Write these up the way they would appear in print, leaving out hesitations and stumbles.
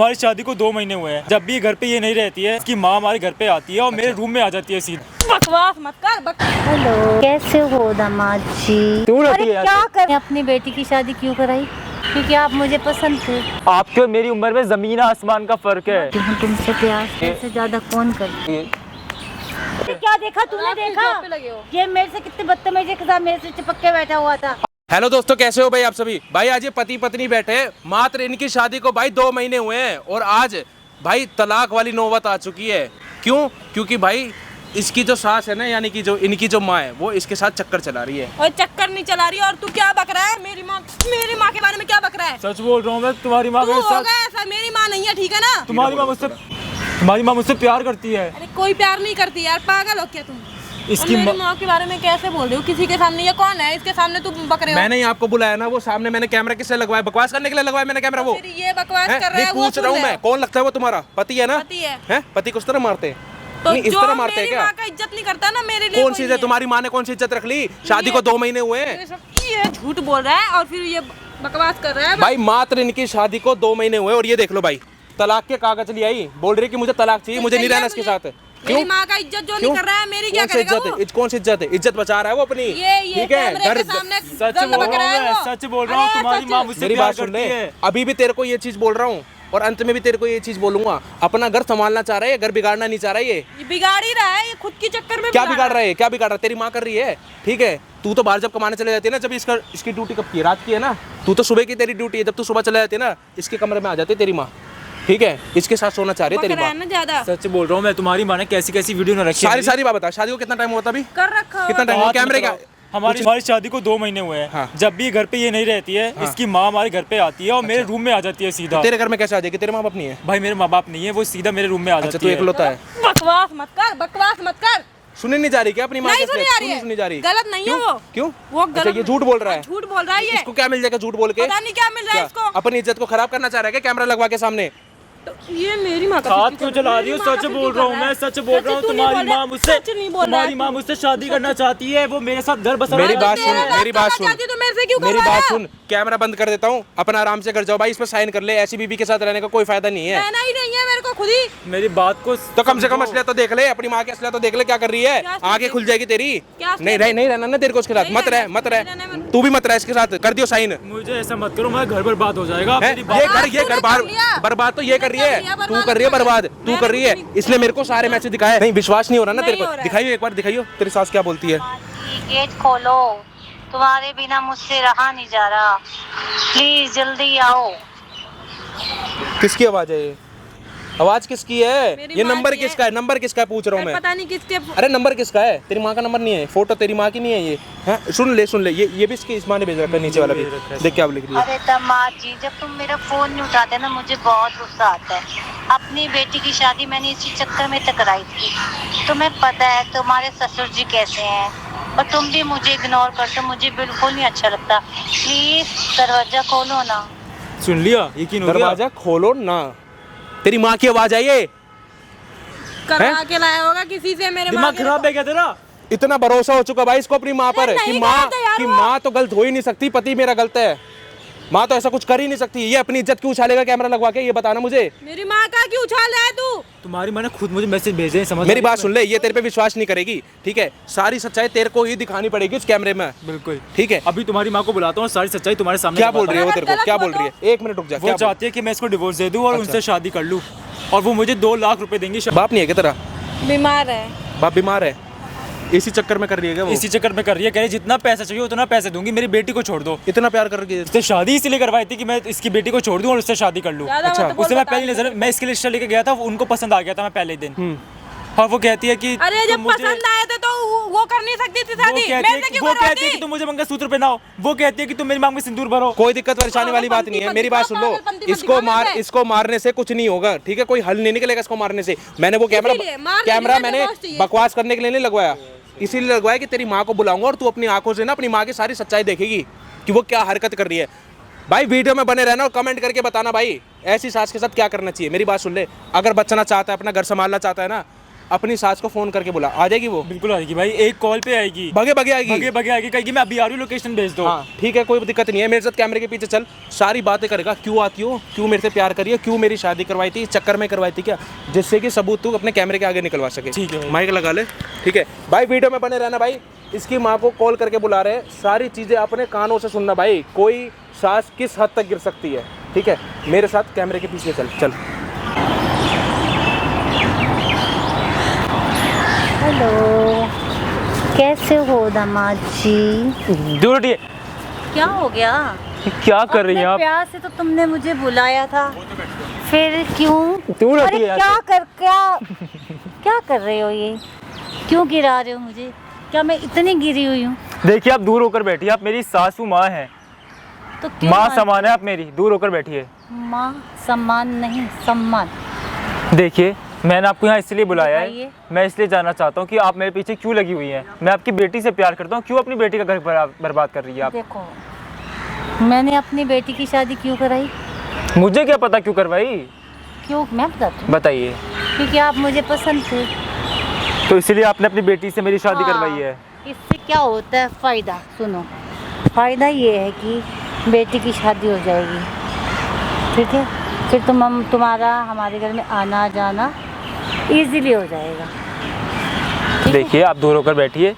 हमारी शादी को 2 महीने हुए हैं। जब भी घर पे ये नहीं रहती है, इसकी माँ हमारे घर पे आती है और मेरे रूम में आ जाती है सीधा। बकवास मत कर। हेलो, कैसे हो दामाद जी? क्यों रहती अरे है क्या कर अपनी बेटी की शादी क्यों कराई? क्योंकि आप मुझे पसंद थे। आपके और मेरी उम्र में जमीन आसमान का फर्क है। तुमसे प्यार से ज्यादा कौन करती? क्या देखा तूने? देखा ये मेरे से कितने बदतमीजी के साथ मेरे से चिपक के बैठा हुआ था। हेलो दोस्तों, कैसे हो भाई आप सभी? भाई आज ये पति पत्नी बैठे हैं, मात्र इनकी शादी को भाई 2 महीने हुए हैं और आज भाई तलाक वाली नौबत आ चुकी है। क्यों? क्योंकि भाई इसकी जो सास है ना, यानी कि जो इनकी जो माँ है, वो इसके साथ चक्कर चला रही है। और चक्कर नहीं चला रही। और तू क्या बक रहा है? मेरी माँ के बारे में क्या बक रहा है? सच बोल रहा हूँ मैं। तुम्हारी माँ मेरे साथ, ऐसा मेरी माँ नहीं है, ठीक है ना? तुम्हारी माँ मुझसे प्यार करती है। अरे कोई प्यार नहीं करती यार, पागल हो क्या तुम? इसकी मेरी माँ के बारे में कैसे बोल रहे हो किसी के सामने? ये कौन है? इसके सामने तुम बक रहे हो? मैंने आपको बुलाया ना, वो सामने मैंने कैमरा किससे लगवाया? बकवास करने के लिए लगवाया मैंने कैमरा। वो फिर ये बकवास कर रहा है, वो पूछ रहा हूँ मैं, कौन लगता है वो तुम्हारा? पति है ना? पति है। हैं? पति को इस तरह मारते हैं? तो नहीं, इस जो तरह मारते हैं मेरी क्या? माँ का इज्जत नहीं करता ना, मेरे लिए कौन सी इज्जत? तुम्हारी माँ ने कौन सी इज्जत रख ली? शादी को 2 महीने हुए हैं। ये झूठ बोल रहा है और फिर ये बकवास कर रहा है। भाई मात्र इनकी शादी को 2 महीने हुए और ये देख लो भाई, तलाक के कागज ले आई, बोल रही है कि मुझे तलाक चाहिए, मुझे नहीं रहना इसके साथ। मेरी माँ का इज्जत जो नहीं कर रहा है, मेरी क्या करेगा वो? कौन सी इज्जत है? इज्जत बचा रहा है वो अपनी। ये ठीक है, कैमरे के सामने सच गंद बोल बक रहा रहा है हूँ वो। मैं, सच बोल रहा हूँ। अरे तुम्हारी सच। माँ मुझसे मेरी प्यार बात सुन करती ले, है। अभी भी तेरे को ये चीज बोल रहा हूँ और अंत में भी तेरे को ये चीज बोलूंगा, अपना घर संभालना चाह रहा है, घर बिगाड़ना नहीं चाह रहा है। ये बिगाड़ ही रहा है, ये खुद के चक्कर में क्या बिगाड़ रहा है? क्या बिगाड़ रहा है? तेरी माँ कर रही है, ठीक है। तू तो बाहर जब कमाने चले जाती है ना, जब इसकी ड्यूटी कब की है? रात की है ना? तू तो सुबह की तेरी ड्यूटी है, जब तू सुबह चले जाती है ना, इसके कमरे में आ जाती है तेरी माँ, ठीक है। इसके साथ सोना चाह रही है तेरी माँ। ना ज्यादा सच बोल रहा हूँ मैं। तुम्हारी माँ ने कैसी कैसी वीडियो न रखी है। सारी बात बता। शादी को कितना टाइम हुआ था अभी? कर रखा कितना टाइम हुआ? कैमरे का हमारी शादी को 2 महीने हुए हैं। हाँ। जब भी घर पे ये नहीं रहती है, इसकी माँ हमारे घर पे आती है और मेरे रूम में आ जाती है सीधा। तेरे घर में कैसे आ जाएगी? तेरे माँ बाप नहीं है? भाई मेरे माँ बाप नहीं है, वो सीधा मेरे रूम में आ अच्छा, जाती तू है। एकलौता है? बकवास मत कर, बकवास मत कर। सुनने नहीं जा रही क्या अपनी माँ? नहीं के सुनी साथ? आ क्यों रही नहीं है, सुनी जा रही? गलत नहीं है वो। क्यों? वो अच्छा, गलत, ये झूठ बोल रहा है। झूठ बोल रहा है ये। इसको क्या मिल जाएगा झूठ बोल के? पता नहीं क्या मिल रहा है इसको। अपनी इज्जत को खराब करना चाह रहा है क्या कैमरा लगवा के सामने? तो ये मेरी माँ का हाथ क्यों चला रही हो? सच बोल रहा हूँ मैं, सच बोल रहा हूँ। तुम्हारी माँ मुझसे शादी करना चाहती है, वो मेरे साथ घर बसा। मेरी बात सुन, मेरी बात सुन, तो मेरे से क्यों मेरी करवाया? बात सुन। कैमरा बंद कर देता हूँ, अपना आराम से घर जाओ भाई, इस पर साइन कर ले। ऐसी बीबी के साथ रहने का कोई फायदा नहीं है। रहना ही नहीं है मेरे को खुद ही। मेरी बात को तो कम से कम असलियत तो देख ले, अपनी माँ की असलियत तो देख ले, क्या कर रही है। आगे खुल जाएगी तेरी। नहीं रहना ना तेरे को उसके साथ। मत रह, तू भी मत रह इसके साथ। कर दियो साइन। मुझे ऐसा मत करो, मेरा घर बर्बाद हो जाएगा। ये घर बर्बाद तो ये कर रही है, तू कर रही है बर्बाद, तू कर रही है। इसने मेरे को सारे मैसेज दिखाए। नहीं, विश्वास नहीं हो रहा ना तेरे को? दिखाइयो एक बार, दिखाइयो तेरी सास क्या बोलती है। गेट खोलो, तुम्हारे बिना मुझसे रहा नहीं जा रहा। प्लीज जल्दी आओ। किसकी आवाज है ये? आवाज किसकी है? मेरी ये माँ नंबर की है। किसका है? नंबर किसका है पूछ रहा हूँ मैं। पता नहीं किसके। अरे नंबर किसका है? तेरी माँ का नंबर नहीं है? फोटो तेरी माँ की नहीं है ये? हैं? सुन ले ये भी इसकी इस माँ ने भेज रखा है, नीचे वाला भी देख क्या लिख रही है। अरे दामाद जी, जब तुम मेरा फोन नहीं उठाते ना, मुझे बहुत गुस्सा आता है। अपनी बेटी की शादी मैंने इसी चक्कर में टकराई थी। तुम्हें पता है तुम्हारे ससुर जी कैसे हैं, और तुम भी मुझे इग्नोर करते हो। मुझे बिल्कुल नहीं अच्छा लगता। प्लीज दरवाजा खोलो ना। सुन लिया? यकीन हो गया? दरवाजा खोलो ना। तेरी माँ की आवाज आई है? करवा के लाया होगा किसी से मेरे दिमाग खराब है क्या तेरा? इतना भरोसा हो चुका भाई इसको अपनी माँ पर नहीं कि गलत है यार वो। माँ तो गलत हो ही नहीं सकती, पति मेरा गलत है। माँ तो ऐसा कुछ कर ही नहीं सकती। ये अपनी इज्जत क्यों उछालेगा कैमरा लगवा के? ये बताना मुझे। मेरी माँ का क्यों उछाल रहा है तू? तुम्हारी माँ ने खुद मुझे मैसेज भेजे हैं, समझ? मेरी बात सुन ले, ये तेरे पे विश्वास नहीं करेगी, ठीक है। सारी सच्चाई तेरे को ही दिखानी पड़ेगी इस कैमरे में, बिल्कुल ठीक है। अभी तुम्हारी माँ को बुलाता हूँ, सारी सच्चाई तुम्हारे सामने। क्या बोल रही है वो तेरे को? गलत क्या बोलो। बोल रही है? 1 मिनट रुक जा। वो चाहती है कि मैं इसको डिवोर्स दे दूँ और उनसे शादी कर लूँ, और वो मुझे 2 लाख रुपए देंगी। बाप नहीं है क्या तेरा? बीमार है। बाप बीमार है, इसी चक्कर में कर रही है क्या वो? इसी चक्कर में कर रही है। कह रही जितना पैसा चाहिए उतना पैसे दूंगी, मेरी बेटी को छोड़ दो। इतना प्यार कर रही है? इससे शादी इसलिए करवाई थी कि मैं इसकी बेटी को छोड़ दूं और उससे शादी कर लूं। अच्छा, उससे मैं पहली नजर मैं इसके लिए रिश्ता लेके गया था, उनको पसंद आ गया था मैं पहले ही दिन। और वो कहती है कि अरे जब पसंद आए थे तो वो कर नहीं सकती थी शादी। वो कहती है कि तुम मुझे मंगलसूत्र पहनाओ, वो कहती है कि तुम मेरी मांग में सिंदूर भरो। कोई दिक्कत परेशानी वाली बात नहीं है। मेरी बात सुन लो, इसको मारने से कुछ नहीं होगा, ठीक है। कोई हल नहीं निकलेगा इसको मारने से। मैंने वो कैमरा मैंने बकवास करने के लिए नहीं लगवाया, इसीलिए लगवाया कि तेरी माँ को बुलाऊंगा और तू अपनी आंखों से ना अपनी माँ की सारी सच्चाई देखेगी कि वो क्या हरकत कर रही है। भाई वीडियो में बने रहना और कमेंट करके बताना भाई ऐसी सास के साथ क्या करना चाहिए। मेरी बात सुन ले, अगर बचना चाहता है, अपना घर संभालना चाहता है ना, अपनी सास को फोन करके बुला, आ जाएगी वो? बिल्कुल आएगी भाई, एक कॉल पे आएगी, भगे भगे आएगी, भगे भगे आएगी, कहेगी मैं अभी आ रही हूँ, लोकेशन भेज दो। हाँ ठीक है, कोई दिक्कत नहीं है, मेरे साथ कैमरे के पीछे चल, सारी बातें करेगा, क्यों आती हो, क्यों मेरे से प्यार करिए, क्यों मेरी शादी करवाई थी, इस चक्कर में करवाई थी क्या, जिससे कि सबूत तू अपने कैमरे के आगे निकलवा सके। ठीक है, माइक लगा ले। ठीक है भाई, वीडियो में बने रहना भाई। इसकी माँ को कॉल करके बुला रहे हैं, सारी चीज़ें अपने कानों से सुनना भाई, कोई सास किस हद तक गिर सकती है। ठीक है, मेरे साथ कैमरे के पीछे चल चल। हेलो, कैसे हो दामाद जी? दूर हटिए। क्या हो गया? क्या कर रही हैं आप? प्यार से तो तुमने मुझे बुलाया था, फिर क्यों? दूर अरे हटिए यहाँ क्या कर रहे हो ये? क्यों गिरा रहे हो मुझे? क्या मैं इतनी गिरी हुई हूँ? देखिए आप दूर होकर बैठिए, आप मेरी सासू माँ हैं, तो क्यों माँ समान है आप मेरी, दूर होकर बैठिए। माँ सम्मान नहीं, सम्मान। देखिए मैंने आपको यहाँ इसलिए बुलाया है, बताइए। मैं इसलिए जानना चाहता हूँ कि आप मेरे पीछे क्यों लगी हुई हैं। मैं आपकी बेटी से प्यार करता हूँ, क्यों अपनी बेटी का घर बर्बाद कर रही है आप? देखो, मैंने अपनी बेटी की शादी क्यों कराई? मुझे क्या पता क्यों करवाई? क्यों, मैं बताती हूँ। बताइए। क्योंकि आप मुझे पसंद थे। तो इसलिए आपने अपनी बेटी से मेरी शादी करवाई है? इससे क्या होता है फ़ायदा? सुनो, फ़ायदा ये है कि बेटी की शादी हो जाएगी, ठीक है, फिर तुम्हारा हमारे घर में आना जाना इजीली हो जाएगा। देखिए आप दूर होकर बैठिए,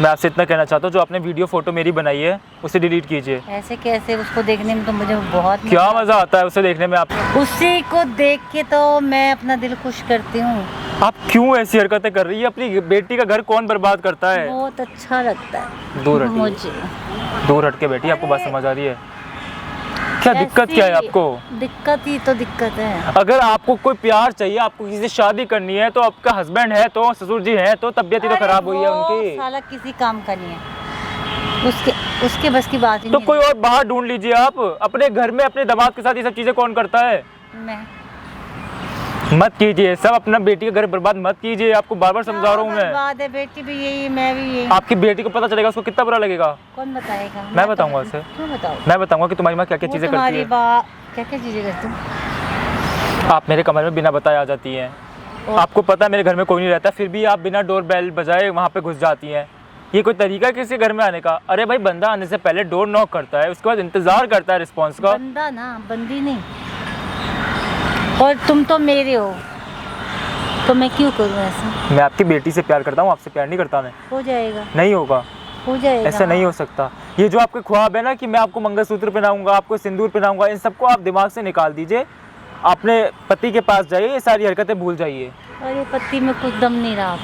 मैं आपसे इतना कहना चाहता हूँ, जो आपने वीडियो फोटो मेरी बनाई है उसे डिलीट कीजिए। ऐसे कैसे? उसको देखने में तो मुझे बहुत क्या मज़ा आता है उसे देखने में? आप उसी को देख के तो मैं अपना दिल खुश करती हूँ। आप क्यों ऐसी हरकतें कर रही है? अपनी बेटी का घर कौन बर्बाद करता है? बहुत अच्छा लगता है दूर हटिए, मुझे। दूर हट के बैठिए, आपको बात समझ आ रही है? क्या दिक्कत क्या है आपको? दिक्कत ही तो दिक्कत है। अगर आपको कोई प्यार चाहिए, आपको किसी से शादी करनी है, तो आपका हस्बैंड है, तो ससुर जी है, तो तबीयत ही तो खराब हुई है उनकी। साला किसी काम का नहीं है, उसके बस की बात ही तो नहीं कोई और बाहर ढूंढ लीजिए आप। अपने घर में अपने दामाद के साथ ये सब चीजें कौन करता है? मैं मत कीजिए सब, अपना बेटी का घर बर्बाद मत कीजिए, आपको बार बार समझा रहा हूँ मैं। बर्बाद है, बेटी भी यही, मैं भी यही। आपकी बेटी को पता चलेगा, उसको कितना बुरा लगेगा? कौन बताएगा? मैं बताऊंगा उसे। क्यों बताओ? मैं बताऊंगा कि तुम्हारी माँ क्या क्या चीजें करती है। क्या क्या चीजें करती है? आप मेरे कमरे में बिना बताए आ जाती हैं, आपको पता है मेरे घर में कोई नहीं रहता, फिर भी आप बिना डोर बेल बजाए वहाँ पे घुस जाती हैं। ये कोई तरीका है किसी घर में आने का? अरे भाई, बंदा आने से पहले डोर नॉक करता है, उसके बाद इंतजार करता है रिस्पॉन्स का। बंदा ना, बंदी नहीं। और तुम तो मेरे हो, तो मैं क्यों करूँ ऐसा? मैं आपकी बेटी से प्यार करता हूँ, आपसे प्यार नहीं करता मैं। हो जाएगा, नहीं होगा, हो जाएगा। ऐसा नहीं हो सकता। ये जो आपके ख्वाब है ना कि मैं आपको मंगलसूत्र पहनाऊंगा, आपको सिंदूर पहनाऊंगा, इन सबको आप दिमाग से निकाल दीजिए, अपने पति के पास जाइए, ये सारी हरकतें भूल जाइए। अरे पति में कुछ दम नहीं रहा।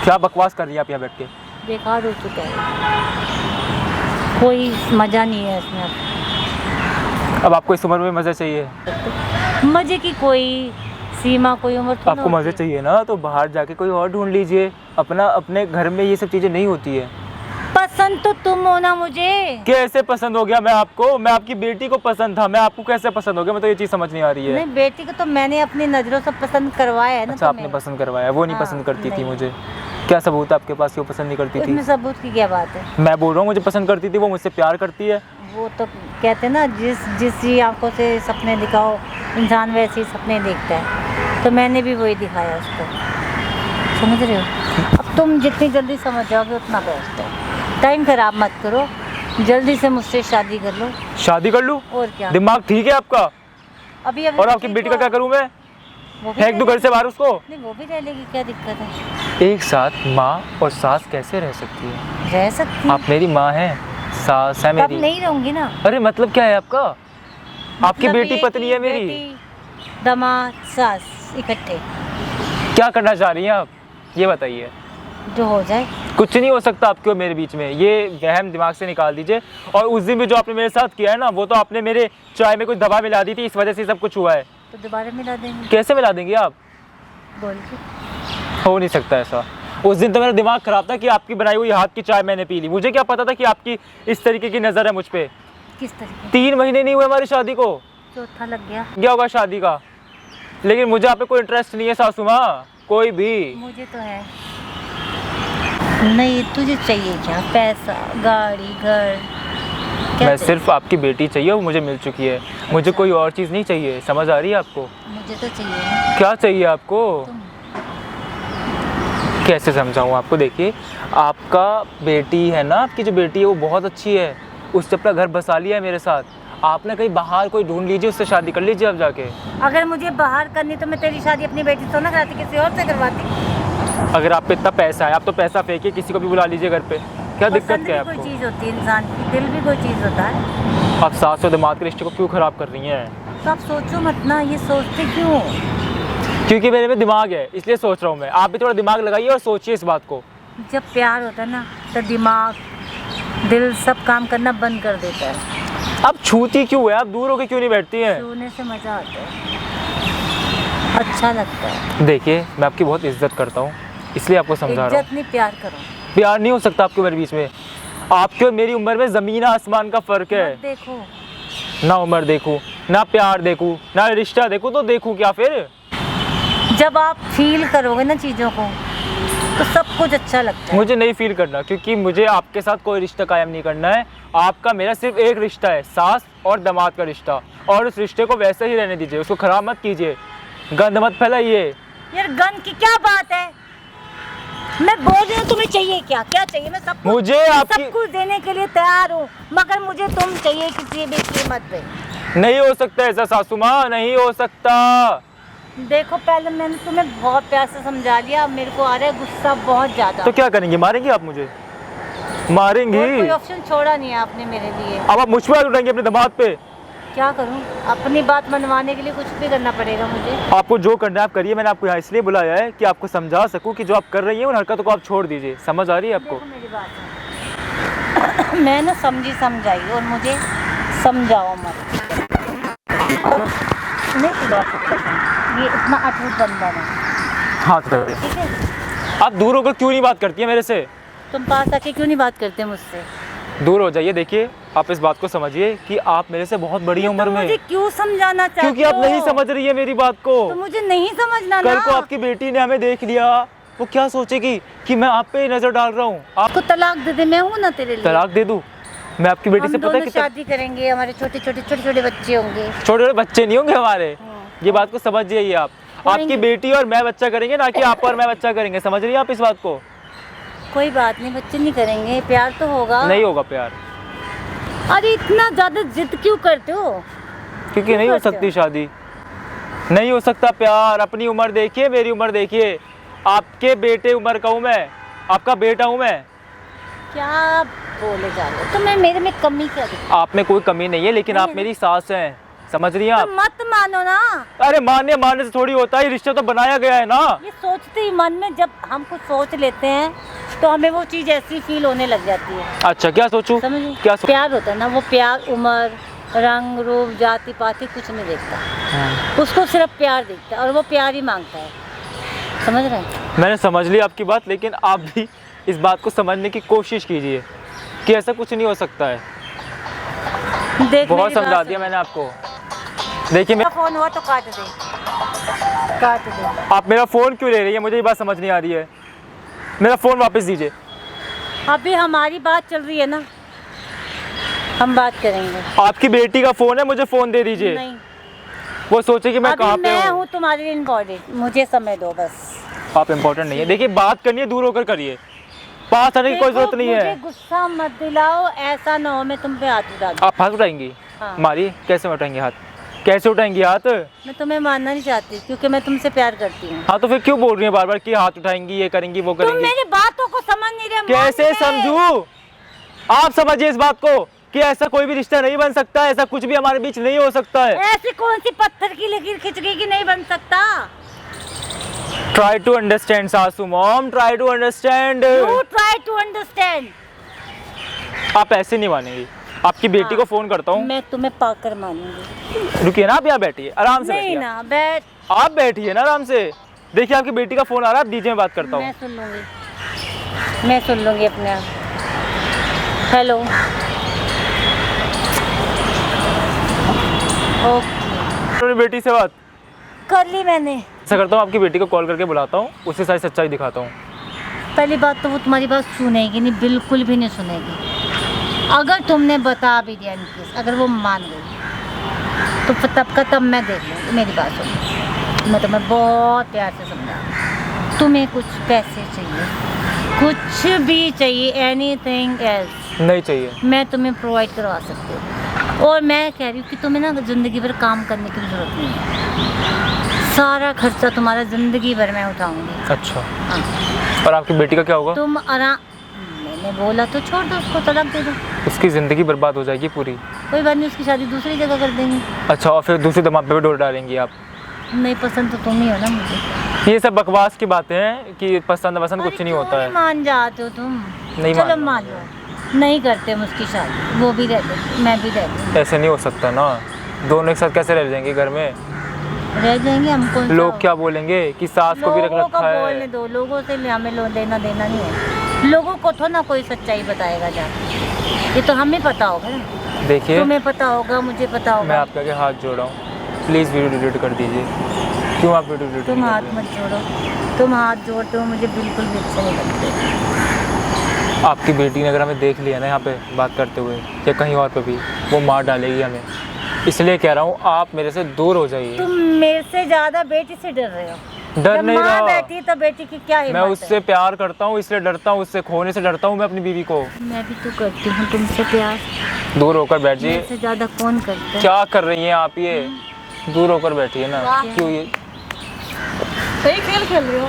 क्या बकवास कर रही है आप यहाँ बैठ के? बेकार हो चुका है, कोई मज़ा नहीं है इसमें। अब आपको इस उम्र में मज़े चाहिए? मज़े की कोई सीमा, कोई उम्र थोड़ा आपको मज़े चाहिए ना, तो बाहर जाके कोई और ढूंढ लीजिए। अपने घर में ये सब चीज़ें नहीं होती है। पसंद तो तुम हो ना मुझे। कैसे पसंद हो गया मैं आपको? मैं आपकी बेटी को पसंद था, मैं आपको कैसे पसंद हो गया? मैं तो ये चीज़ समझ नहीं आ रही है। नहीं, बेटी को तो मैंने अपनी नज़रों से पसंद करवाया है ना। अच्छा, आपने पसंद करवाया, वो नहीं हाँ, पसंद करती थी नहीं। मुझे? क्या सबूत है आपके पास कि वो पसंद नहीं करती थी? इसमें सबूत की क्या बात है? मैं बोल रहा हूँ मुझे पसंद करती थी, वो मुझसे प्यार करती है। वो तो कहते हैं ना, जिस आंखों से सपने दिखाओ इंसान वैसे ही सपने देखता है, तो मैंने भी वही दिखाया उसको। समझ रहे हो? अब तुम जितनी जल्दी समझ जाओगे उतना बेस्ट है। टाइम खराब मत करो, जल्दी से मुझसे शादी कर लो। शादी कर लूँ? और क्या? दिमाग ठीक है आपका? अभी और आपकी बेटी का क्या करूँ मैं? वो भी फेंक दूँ घर से बाहर उसको? नहीं, वो भी रह लेगी, क्या दिक्कत है? एक साथ माँ और सास कैसे रह सकती है? रह सकती आप मेरी माँ हैं, सास है अब मेरी। नहीं रहूंगी ना। अरे मतलब क्या है आपका? आपकी मतलब बेटी ये पत्नी कि है मेरी। बेटी, दामाद, सास इकट्ठे क्या करना चाह रही हैं आप, ये बताइए। जो हो जाए। कुछ नहीं हो सकता आपके और मेरे बीच में, ये वहम दिमाग से निकाल दीजिए। और उस दिन भी जो आपने मेरे साथ किया है ना, वो तो आपने मेरे चाय में कुछ दवा मिला दी थी, इस वजह से सब कुछ हुआ है। तो दोबारा मिला देंगे। कैसे मिला देंगे आप? बोल के। हो नहीं सकता ऐसा। उस दिन तो मेरा दिमाग खराब था कि आपकी बनाई हुई हाथ की चाय मैंने पी ली। मुझे क्या पता था कि आपकी इस तरीके की नज़र है मुझ पे। किस तरीके? 3 महीने नहीं हुए हमारी शादी को, चौथा लग गया। क्या होगा शादी का? लेकिन मुझे आप पे कोई इंटरेस्ट नहीं है सासू माँ, कोई भी। मुझे तो है। नहीं, तुझे चाहिए क्या? पैसा, गाड़ी, घर? मैं सिर्फ आपकी बेटी चाहिए, वो मुझे मिल चुकी है। मुझे कोई और चीज़ नहीं चाहिए। समझ आ रही है आपको? मुझे तो चाहिए। क्या चाहिए आपको? कैसे समझाऊँ आपको? देखिए, आपका बेटी है ना, आपकी जो बेटी है वो बहुत अच्छी है, उसने अपना घर बसा लिया है मेरे साथ। आपने कहीं बाहर कोई ढूंढ लीजिए, उससे शादी कर लीजिए आप जाके। अगर मुझे बाहर करनी तो मैं तेरी शादी अपनी बेटी से ना कराती, किसी और से करवाती। अगर आप पे इतना पैसा है, आप तो पैसा फेंकिए, किसी को भी बुला लीजिए घर पे, क्या दिक्कत पसंद क्या है भी आपको? कोई चीज़ होती है इंसान की, दिल भी कोई चीज़ होता है। आप सास और दिमाग के रिश्ते को क्यों ख़राब कर रही हैं? तो आप सोचो मत ना, ये सोचते क्यों हो? क्योंकि मेरे में दिमाग है, इसलिए सोच रहा हूँ मैं। आप भी थोड़ा दिमाग लगाइए और सोचिए इस बात को। जब प्यार होता है ना तो दिमाग दिल सब काम करना बंद कर देता है। आप छूती क्यों है? आप दूर होकर क्यों नहीं बैठती हैं? छूने से मज़ा आता है, अच्छा लगता है। देखिए, मैं आपकी बहुत इज्जत करता हूँ, इसलिए आपको समझा रहा हूँ। इज्जत नहीं, प्यार करो। प्यार नहीं हो सकता आपके मेरे बीच में। आपके और मेरी उम्र में ज़मीन आसमान का फ़र्क है। मत देखो, ना उम्र देखूँ, ना प्यार देखूँ, ना रिश्ता देखूँ, तो देखूँ क्या फिर? जब आप फील करोगे ना चीज़ों को तो सब कुछ अच्छा लगता है। मुझे नहीं फील करना, क्योंकि मुझे आपके साथ कोई रिश्ता कायम नहीं करना है। आपका मेरा सिर्फ एक रिश्ता है, सास और दामाद का रिश्ता, और उस रिश्ते को वैसे ही रहने दीजिए, उसको ख़राब मत कीजिए, गंद मत फैलाइए। यार गन की क्या बात है? मैं बोल रही हूँ, तुम्हें चाहिए क्या? क्या चाहिए? मैं सब मुझे आपकी सब कुछ देने के लिए तैयार हूँ, मगर मुझे तुम चाहिए किसी भी कीमत पे। नहीं हो सकता ऐसा सासू माँ, नहीं हो सकता। देखो, पहले मैंने तुम्हें बहुत प्यार से समझा लिया, अब मेरे को आ रहा है गुस्सा बहुत ज्यादा। तो क्या करेंगे? मारेंगे आप मुझे? और मारेंगी? कोई ऑप्शन छोड़ा नहीं है आपने मेरे लिए। अब आप मुझ पर उठाएंगे अपने दामाद पे? क्या करूं? अपनी बात मनवाने के लिए कुछ भी करना पड़ेगा मुझे। आपको जो करना है आप करिए। मैंने आपको यहाँ इसलिए बुलाया है कि आपको समझा सकूं कि जो आप कर रही हैं उन हरकतों को आप छोड़ दीजिए। समझ आ रही है आपको? देखो मेरी बात है। मैं ना समझी समझाई, और मुझे समझाओ मत। नहीं बात, ये इतना अटूट बंधन है, हाँ तो ठीक है? आप दूर होकर क्यों नहीं बात करती है मेरे से? तुम पास आके क्यों नहीं बात करते मुझसे? दूर हो जाइए। देखिए, आप इस बात को समझिए कि आप मेरे से बहुत बड़ी उम्र तो में। मुझे क्यों समझाना चाहते क्योंकि आप हो? नहीं समझ रही है मेरी बात को। तो मुझे नहीं समझना ना। कल को आपकी बेटी ने हमें देख लिया, वो क्या सोचेगी कि मैं आप पे नजर डाल रहा हूँ? आपको तलाक दे दे, मैं हूँ ना तेरे लिए। तलाक दे दूँ? मैं आपकी बेटी हम से पता है दोनों कितना शादी करेंगे, हमारे छोटे छोटे बच्चे होंगे। छोटे छोटे बच्चे नहीं होंगे हमारे, ये बात को समझ जाइए आप। आपकी बेटी और मैं बच्चा करेंगे, ना कि आप और मैं बच्चा करेंगे। समझ रही हैं आप इस बात को? कोई बात नहीं, बच्चे नहीं करेंगे, प्यार तो होगा। नहीं होगा प्यार। अरे इतना ज्यादा जिद क्यों करते हो? क्योंकि नहीं हो सकती शादी, नहीं हो सकता प्यार। अपनी उम्र देखिए, मेरी उम्र देखिए। आपके बेटे उम्र का हूँ मैं, आपका बेटा हूँ मैं। क्या बोले जा रहे हो? तो मैं मेरे में कमी क्या दिखी? आप में कोई कमी नहीं है, लेकिन आप मेरी सास हैं। समझ रही हैं आप? तो मत मानो ना। अरे मानने से थोड़ी होता है, रिश्ता तो बनाया गया है ना। ये सोचते ही मन में, जब हम कुछ सोच लेते हैं तो हमें वो चीज ऐसी फील होने लग जाती है। अच्छा, क्या सोचूं? समझो, क्या प्यार होता है ना, वो प्यार उम्र, रंग, रूप, जाति पाति कुछ नहीं देखता। उसको सिर्फ प्यार देखता है, और वो प्यार ही मांगता है। समझ रहे हैं? मैंने समझ ली आपकी बात, लेकिन आप भी इस बात को समझने की कोशिश कीजिए कि ऐसा कुछ नहीं हो सकता है। देख, बहुत मेरी बात समझा दिया सुनो। मैंने आपको। देखिए, मेरा फोन हुआ तो काट दे, काट दे। आप मेरा फ़ोन क्यों ले रही है? मुझे ये बात समझ नहीं आ रही है। मेरा फ़ोन वापस दीजिए। अभी हमारी बात चल रही है ना, हम बात करेंगे। आपकी बेटी का फ़ोन है, मुझे फ़ोन दे दीजिए। नहीं, वो सोचे कि मैं अभी कहाँ पे मैं हूँ। हूँ तुम्हारे लिए इम्पोर्टेंट, मुझे समय दो बस। आप इम्पोर्टेंट नहीं है। देखिए, बात करनी है, दूर होकर करिए, पास आने की कोई देखो, जरूरत नहीं मुझे है। गुस्सा मत दिलाओ, ऐसा ना हो मैं तुम पे हाथ उठा दूं। आप हाथ उठाएंगी? हाँ। मारिए। कैसे उठाएंगी हाथ? कैसे उठाएंगी हाथ? मैं तुम्हें मानना नहीं चाहती, क्योंकि मैं तुमसे प्यार करती हूँ। हाँ, तो फिर क्यों बोल रही है बार बार कि हाथ उठाएंगी, ये करेंगी, वो तुम करेंगी? मेरी बातों को समझ नहीं रहे। कैसे समझूं? आप समझिए इस बात को कि ऐसा कोई भी रिश्ता नहीं बन सकता, ऐसा कुछ भी हमारे बीच नहीं हो सकता है। ऐसी कौन सी पत्थर की लकीर खिंच गई कि नहीं बन सकता? ट्राई टू अंडरस्टैंड सासू mom, try to understand. You try to understand. आप ऐसे नहीं मानेंगी। आपकी बेटी को फोन करता हूँ। मैं तुम्हें पाकर मानूंगी। रुकिए ना, आप यहाँ बैठिए, आराम से नहीं बैठिए। ना, बैठ। आप बैठिए ना आराम से। देखिए, आपकी बेटी का फोन आ रहा है, आप दीजिए, मैं बात करता हूँ। मैं सुन लूंगी अपने आप। हेलो, ओके, बेटी से बात कर ली मैंने। ऐसा करता हूँ, आपकी बेटी को कॉल करके बुलाता हूँ, उससे सारी सच्चाई दिखाता हूँ। पहली बात तो वो तुम्हारी बात सुनेगी नहीं, बिल्कुल भी नहीं सुनेगी। अगर तुमने बता भी दिया इनकेस, अगर वो मान गई तो तब का तब मैं देख लूँगी। मेरी बात सुनो, मैं तुम्हें बहुत प्यार से समझा, तुम्हें कुछ पैसे चाहिए, कुछ भी चाहिए, एनीथिंग एल्स, नहीं चाहिए। मैं तुम्हें प्रोवाइड करवा सकती हूँ। और मैं कह रही हूँ कि तुम्हें ना ज़िंदगी भर काम करने की जरूरत नहीं है, सारा खर्चा तुम्हारा ज़िंदगी भर मैं उठाऊंगी। अच्छा, हाँ। और आपकी बेटी का क्या होगा? तुम आराम, मैंने बोला तो छोड़ दो उसको, तलाक दे दो। उसकी ज़िंदगी बर्बाद हो जाएगी पूरी। कोई बात नहीं, उसकी शादी दूसरी जगह कर देंगे। अच्छा, और फिर दूसरे दिमाग पे भी डोर डालेंगी आप? नहीं, पसंद तो तुम ही हो ना मुझे। ये सब बकवास की बातें हैं कि पसंद वसंद कुछ नहीं होता है। मान जाते हो तुम? नहीं चलो मान मान लो, नहीं करते हम उसकी शादी, वो भी रहते, मैं भी रहती। ऐसे नहीं हो सकता ना, दोनों एक साथ कैसे रह जाएंगे घर में? रह जाएंगे हमको। लोग क्या बोलेंगे कि सास को भी रख लोगों को रखा बोलने है। दो, लोगों से हमें देना देना नहीं है। लोगों को तो ना कोई सच्चाई बताएगा जाके, ये तो हमें पता होगा ना। देखिए, तुम्हें पता होगा, मुझे पता मैं होगा। आपके आगे हाथ जोड़ा हूँ, प्लीज़ वीडियो डिलीट कर दीजिए। क्यों आप वीडियो डिलीट? तुम हाथ मत जोड़ो, तुम हाथ जोड़ते हो मुझे बिल्कुल भी अच्छे नहीं लगते। आपकी बेटी ने अगर हमें देख लिया ना यहाँ पे बात करते हुए या कहीं और पे भी, वो मार डालेगी हमें। इसलिए कह रहा हूँ आप मेरे से दूर हो जाइए। तुम मेरे से ज्यादा बेटी से डर रहे हो। डर जब नहीं माँ रहा, बैठी तो बेटी की क्या हिम्मत मैं है? उससे प्यार करता हूँ इसलिए डरता हूँ, उससे खोने से डरता हूँ मैं अपनी बीवी को। मैं भी तो करती हूँ तुमसे प्यार, दूर होकर बैठ मेरे जाइए। से ज्यादा कौन करता है? क्या कर रही हैं आप ये? दूर होकर बैठिए ना। क्यों ये? सही खेल खेल रही हो।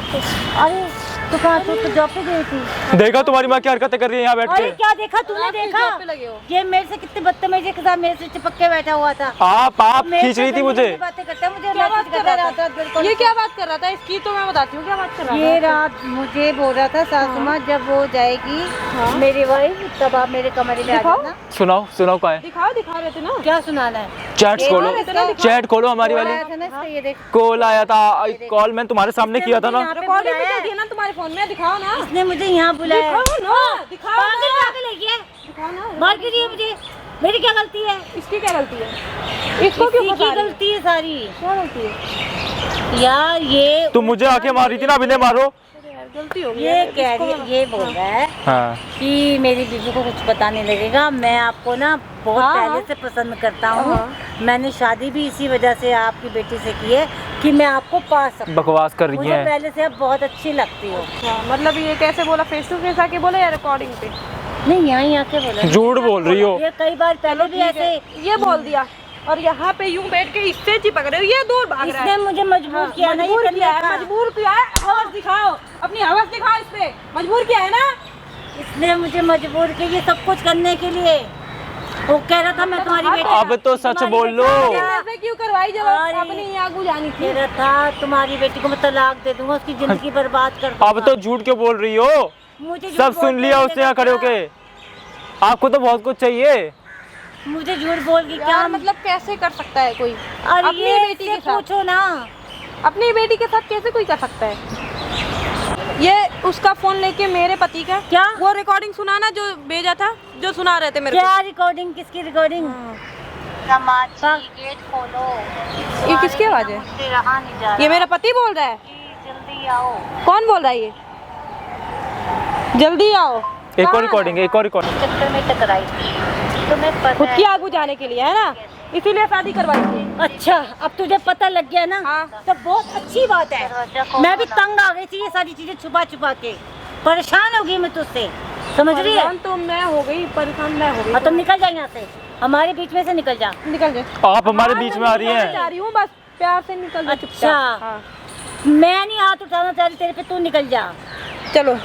अरे तो कहाँ तो जॉब पे गई थी। देखा तुम्हारी माँ क्या हरकतें कर रही है यहाँ बैठ अरे के? क्या देखा तुमने? आप किस देखा जॉब पे लगे हो? ये मेरे से कितने बदतमीजी के साथ मेरे से चिपक के बैठा हुआ था। आप मेरे खींच से रही थी गंदी मुझे। गंदी बातें करता है, मुझे क्या बात मैसेज कर रहा था था? ये क्या बात कर रहा था? इसकी तो मैं बताती हूँ क्या बात कर रहा था। ये रात मुझे बोल रहा था सासू माँ जब वो जाएगी मेरी वाइफ तब आप मेरे कमरे में आ दिखाओ। जाना। सुनाओ का है? दिखा रहे थे ना। क्या सुनाना है? चैट ये खोलो, बोल रहे थे ना, चैट खोलो हमारी बोला वाली। था ना इसका, ये देख कॉल आया था, कॉल मैंने तुम्हारे सामने किया था ना। यहाँ पे रिकॉर्डिंग बुलाया तो दी है ना तुम्हारे फोन में, दिखाओ ना। इसने मुझे यहाँ बुलाया। दिखाओ ना, दिखाओ पागल ना। पागल है ये, दिखाओ ना। मार क्यों रही है मुझे? मेरी क्या गलती है? इसकी क्या गलती है? इसको क्यों इसी फंसा की रही है? गलती है सारी। क्या गलती है? यार ये तुम मुझे आके मारी थी ना, अभी नहीं मारो। अरे यार, गलती हो गई ये है। कह इसको रही है, ये बोल रहा है हाँ, कि मेरी बीवी को कुछ पता नहीं लगेगा, मैं आपको ना बहुत हाँ, पहले हाँ। से पसंद करता हूँ। हाँ। मैंने शादी भी इसी वजह से आपकी बेटी से की है कि मैं आपको पा सकूँ। बकवास कर रही मुझे हैं। पहले से आप बहुत अच्छी लगती हो। हाँ, मतलब ये कैसे बोला? फेस टू फेस आके बोला या रिकॉर्डिंग पे? नहीं, यहाँ आके बोला। झूठ बोल रही हो। ये कई बार पहले भी ऐसे ये बोल दिया और यहाँ पे यूं बैठ के इससे चिपक रहे हो, ये दूर भाग रहा इसने है। मुझे मजबूर किया ना ये मजबूर करने किया है, का। मजबूर किया है। हवस दिखाओ, अपनी हवस दिखाओ, इस पे मजबूर किया है ना। इसने मुझे मजबूर किया ये सब कुछ करने के लिए। वो कह रहा था मैं तुम्हारी बेटी। अब तो सच बोल लो। ऐसे क्यों करवाई जब अरे। अपनी आग बुझानी थी? कह रहा था तुम्हारी बेटी को मैं तलाक दे दूंगा, उसकी जिंदगी बर्बाद कर दूंगा। अब तो झूठ क्यों बोल रही हो? मुझे झूठ सब बोल सुन के लिया ये उसने यहाँ खड़े देखा। होके। आपको तो बहुत कुछ चाहिए। मुझे झूठ बोल के क्या यार मतलब कैसे कर सकता है कोई? अरे अपनी ये बेटी इससे के साथ पूछो ना। अपनी बेटी के साथ कैसे कोई कर सकता है? ये उसका फोन लेके मेरे पति का क्या? वो रिकॉर्डिंग सुनाना जो भेजा था, जो सुना रहे थे मेरे को। क्या रिकॉर्डिंग? किसकी रिकॉर्डिंग? समाज गेट खोलो। ये किसकी आवाज है? मुझसे रहा नहीं जा रहा। ये मेरा पति बोल रहा है। जी, जल्दी आओ। कौन बोल रहा है ये? जल्दी आओ। एक और कहाँ रिकॉर्डिंग, एक और रिकॉर्डिंग। चक्कर में टकराई थी। तुम्हें पता खुद है की आग बुझाने के लिए है ना, इसीलिए शादी करवाई थी। अच्छा, अब तुझे पता लग गया ना। हाँ। तो बहुत अच्छी बात है। दरवाजा खोलो मैं भी ना। तंग आ गई थी ये सारी चीजें छुपा छुपा के। परेशान हो गई मैं तुझसे, समझ रही है? परेशान तो मैं हो गई, परेशान मैं हो गई। और तुम निकल जा यहाँ से, हमारे बीच में से निकल जा। निकल जा। आप हमारे बीच में आ रही जा हैं। रही हूँ, बस प्यार से निकल जा अच्छा। चुपचाप। हाँ। मैं नहीं हाथ उठाना चाह रही तेरे पे, तू निकल जा। चलो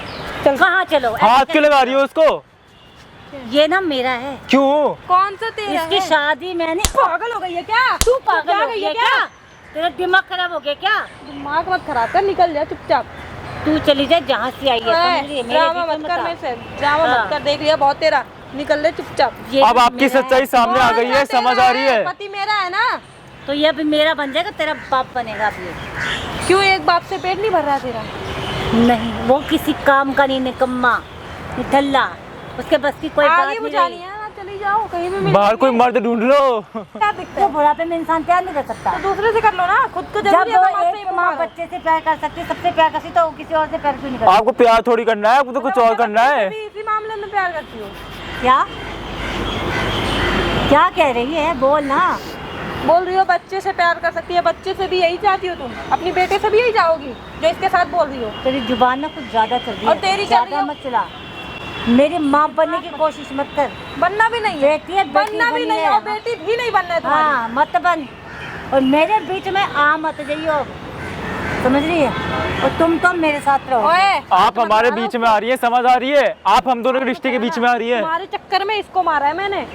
चल। कहाँ चलो? हाथ क्यों लगा रही हो उसको? ये ना मेरा है। क्यों? कौन सा तेरा इसकी है? शादी मैंने। पागल हो गई है क्या? तू पागल क्या हो गई गई है है क्या? तेरा दिमाग खराब हो गया क्या? दिमाग मत खराब कर, निकल जा चुपचाप। तू चली जा जहाँ से आई है, समझ रही है? मेरे ड्रामा बीच मत में कर मत आ। मेरे से, ड्रामा हाँ। मत कर, देख लिया बहुत तेरा, निकल ले चुपचाप। ये अब भी आपकी मेरा सच्चाई है। सामने आ गई है, तेरा समझ आ रही है। पति मेरा है ना, तो ये अभी मेरा बन जाएगा, तेरा बाप बनेगा अब ये। क्यों एक बाप से पेट नहीं भर रहा तेरा? नहीं, वो किसी काम का नहीं, निकम्मा निठल्ला, उसके बस की कोई बात आगे नहीं बुझानी रही। है ना, चली जाओ कहीं भी मिल। बाहर कोई मर्द ढूंढ लो। क्या दिखता तो है? बुढ़ापे में इंसान प्यार नहीं कर सकता। तो दूसरे से कर लो ना, खुद को जब जरूरी है वो तो आपसे ही एक माँ मांगो। बच्चे से प्यार कर सकती है, सबसे प्यार करती, तो किसी और से प्यार क्यों नहीं करती? आपको प्यार थोड़ी करना है, आपको तो कुछ और करना है। भी इसी मामले में प्यार करती हो? क्या क्या कह रही है? बोल ना। बोल रही हो बच्चे से प्यार कर सकती है, बच्चे से भी यही चाहती हो तुम? अपनी बेटे से भी यही चाहोगी जो इसके साथ बोल रही हो? तेरी जुबान ना कुछ ज्यादा चल रही है और तेरी चल रही ज्यादा है? मत चला। मेरी माँ बनने की कोशिश मत कर। बनना भी नहीं है, बेटी है, बेटी बनना भी बननी नहीं है है। और बेटी भी नहीं बनना है तुम्हारी। हाँ मत बन, और मेरे बीच में आ मत जाइयो, समझ रही है? और तुम तो मेरे साथ रहो। ओए, आप हमारे बीच में आ रही है, समझ आ रही है? आप हम दोनों के रिश्ते के बीच में आ रही है। तुम्हारे चक्कर में इसको मारा है मैंने,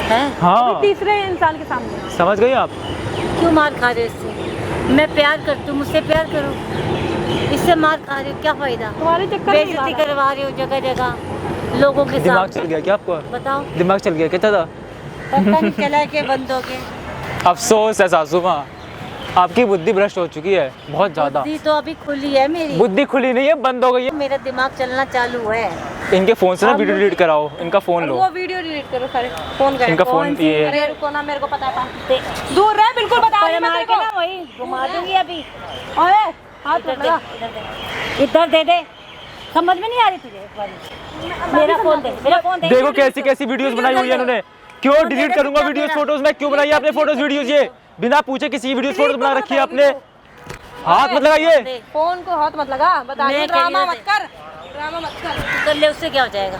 हैं? हाँ तीसरे इंसान के सामने। समझ गई आप? क्यों मार खा रहे हो इससे? मैं प्यार करती हूँ, मुझसे प्यार करो, इससे मार खा रहे हो, क्या फायदा? तुम्हारे चक्कर में बेइज्जती करवा रहे हो जगह जगह लोगों के दिमाग साथ। चल गया क्या आपको? बताओ, दिमाग चल गया क्या दादा? पता नहीं चला के बंदों के। अफसोस है सासू माँ, आपकी बुद्धि भ्रष्ट हो चुकी है बहुत ज्यादा। बुद्धि तो अभी खुली है मेरी, बुद्धि खुली नहीं है, बंद हो गई है। मेरा दिमाग चलना चालू है। इनके फोन से ना वीडियो डिलीट कराओ, इनका फोन लो। वो वीडियो डिलीट करो सारे, फोन का इनका फोन ये है। अरे रुको ना, मेरे को पता है, दूर रहे, बिल्कुल बता रही हूं मैं मार तेरे के को। ना वही घुमा दूंगी अभी। ओए हाथ इधर मत दे, लगा। इधर दे दे, समझ में नहीं आ रही तुझे? एक बार मेरा फोन दे, मेरा फोन दे। देखो कैसी कैसी वीडियोस बनाई हुई है इन्होंने। क्यों डिलीट करूंगा वीडियोस फोटोज में? क्यों बनाई है आपने फोटोज वीडियोस? ये बिना पूछे किसी वीडियोस फोटोज बना रखी है आपने। हाथ मत लगाइए, फोन को हाथ मत लगा, बता रही हूं, मैं ड्रामा कह रही मत कर, ड्रामा मत कर। कर ले, उससे क्या हो जाएगा?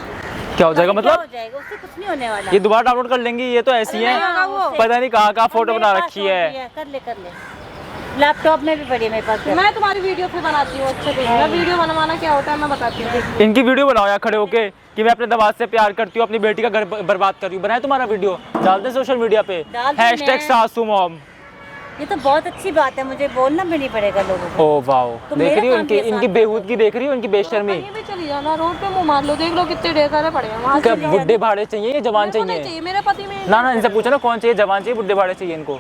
क्या हो जाएगा क्या मतलब? हो जाएगा? उससे कुछ नहीं होने वाला। ये दोबारा डाउनलोड कर लेंगी, ये तो ऐसी है, नहीं होगा वो। पता नहीं कहाँ कहाँ फोटो मेरे बना पास रखी और है। भी कर ले, कर ले, लैपटॉप में भी पड़ी है मेरे पास। मैं तुम्हारी वीडियो फिर बनाती हूँ अच्छे से। मैं वीडियो बनवाना क्या होता है मैं बताती हूँ। इनकी वीडियो बनाओ यहाँ खड़े होके कि मैं अपने दमाद से प्यार करती हूँ, अपनी बेटी का घर बर्बाद कर रही हूँ। बनाए तुम्हारा वीडियो, डाल दे सोशल मीडिया पे, डाल दूं हैशटैग मैं। सासू मॉम। ये तो बहुत अच्छी बात है, मुझे बोलना भी नहीं पड़ेगा लोगों को। ओ वाओ, तो देख मेरा रही हो काम इनकी भी आसान इनकी बेहूदगी, देख रही हो इनकी बेशर्मी। कहीं भी चली जाना, रोड पे मुंह मार लो, देख लो कितने ढेर सारे पड़े हैं वहाँ। क्या बुड्ढे भाड़े चाहिए या जवान मेरे को नहीं चाहिए? चाहिए, मेरे पति में ना ना, इनसे पूछो ना कौन चाहिए, जवान चाहिए बुड्ढे भाड़े चाहिए इनको?